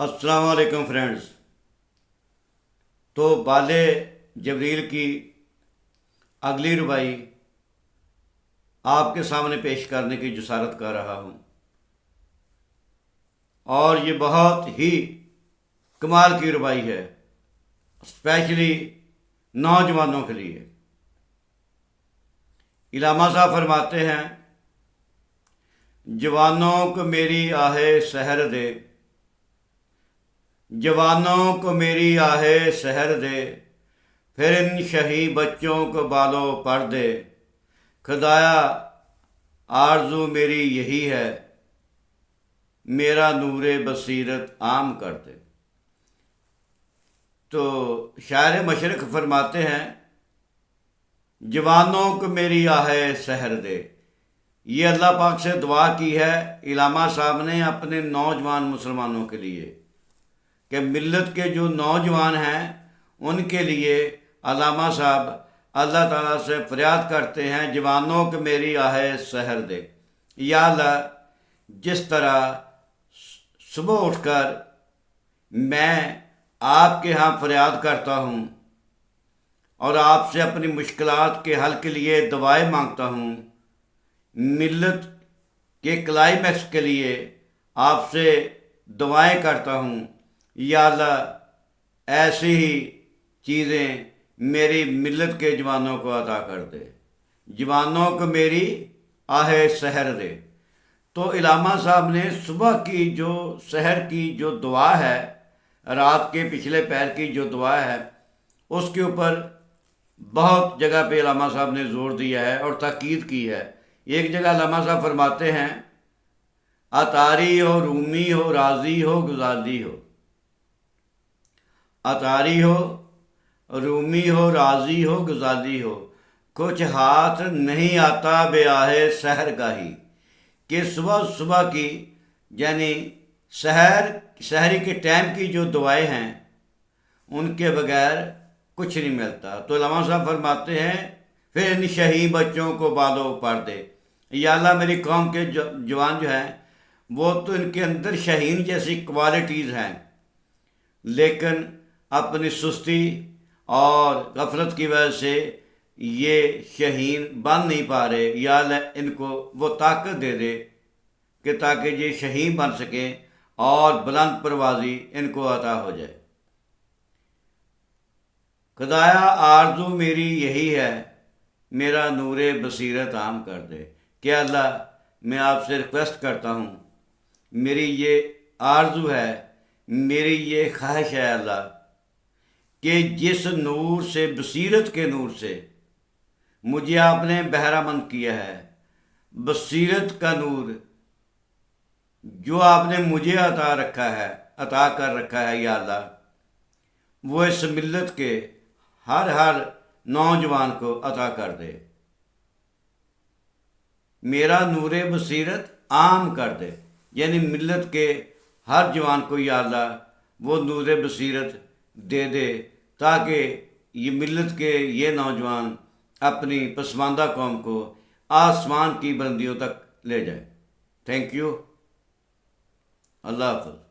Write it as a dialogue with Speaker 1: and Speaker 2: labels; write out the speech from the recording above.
Speaker 1: السلام علیکم فرینڈز۔ تو بال جبریل کی اگلی ربائی آپ کے سامنے پیش کرنے کی جسارت کر رہا ہوں، اور یہ بہت ہی کمال کی ربائی ہے، اسپیشلی نوجوانوں کے لیے۔ علامہ صاحب فرماتے ہیں، جوانوں کو میری آہ سحر دے، جوانوں کو میری آہ سحر دے، پھر ان شہی بچوں کو بالو پر دے، خدایا آرزو میری یہی ہے، میرا نور بصیرت عام کر دے۔ تو شاعر مشرق فرماتے ہیں، جوانوں کو میری آہ سحر دے۔ یہ اللہ پاک سے دعا کی ہے علامہ صاحب نے اپنے نوجوان مسلمانوں کے لیے، کہ ملت کے جو نوجوان ہیں ان کے لیے علامہ صاحب اللہ تعالیٰ سے فریاد کرتے ہیں، جوانوں کو میری آہ سحر دے۔ یا اللہ، جس طرح صبح اٹھ کر میں آپ کے ہاں فریاد کرتا ہوں اور آپ سے اپنی مشکلات کے حل کے لیے دعائیں مانگتا ہوں، ملت کے کلائمیکس کے لیے آپ سے دعائیں کرتا ہوں، یا اللہ ایسی ہی چیزیں میری ملت کے جوانوں کو عطا کر دے، جوانوں کو میری آہ سحر دے۔ تو علامہ صاحب نے صبح کی جو سحر کی جو دعا ہے، رات کے پچھلے پہر کی جو دعا ہے، اس کے اوپر بہت جگہ پہ علامہ صاحب نے زور دیا ہے اور تاکید کی ہے۔ ایک جگہ علامہ صاحب فرماتے ہیں، عطاری ہو، رومی ہو، رازی ہو، غزالی ہو، عطاری ہو، رومی ہو، راضی ہو، غزالی ہو، کچھ ہاتھ نہیں آتا بے آہ سحر گاہی۔ کہ صبح کی یعنی سحری کے ٹائم کی جو دعائیں ہیں ان کے بغیر کچھ نہیں ملتا۔ تو علامہ صاحب فرماتے ہیں، پھر ان شہید بچوں کو بالو پر دے۔ یا اللہ، میری قوم کے جوان جو ہیں وہ تو ان کے اندر شہین جیسی کوالٹیز ہیں، لیکن اپنی سستی اور غفلت کی وجہ سے یہ شہین بن نہیں پا رہے۔ یا اللہ، ان کو وہ طاقت دے دے کہ تاکہ یہ شہین بن سکیں اور بلند پروازی ان کو عطا ہو جائے۔ خدایا آرزو میری یہی ہے، میرا نور بصیرت عام کر دے۔ کہ اللہ، میں آپ سے ریکویسٹ کرتا ہوں، میری یہ آرزو ہے، میری یہ خواہش ہے اللہ، کہ جس نور سے، بصیرت کے نور سے مجھے آپ نے بہرہ مند کیا ہے، بصیرت کا نور جو آپ نے مجھے عطا کر رکھا ہے، یا اللہ وہ اس ملت کے ہر نوجوان کو عطا کر دے، میرا نور بصیرت عام کر دے۔ یعنی ملت کے ہر جوان کو یا اللہ وہ نور بصیرت دے دے، تاکہ یہ ملت کے یہ نوجوان اپنی پسماندہ قوم کو آسمان کی بلندیوں تک لے جائے۔ تھینک یو، اللہ حافظ۔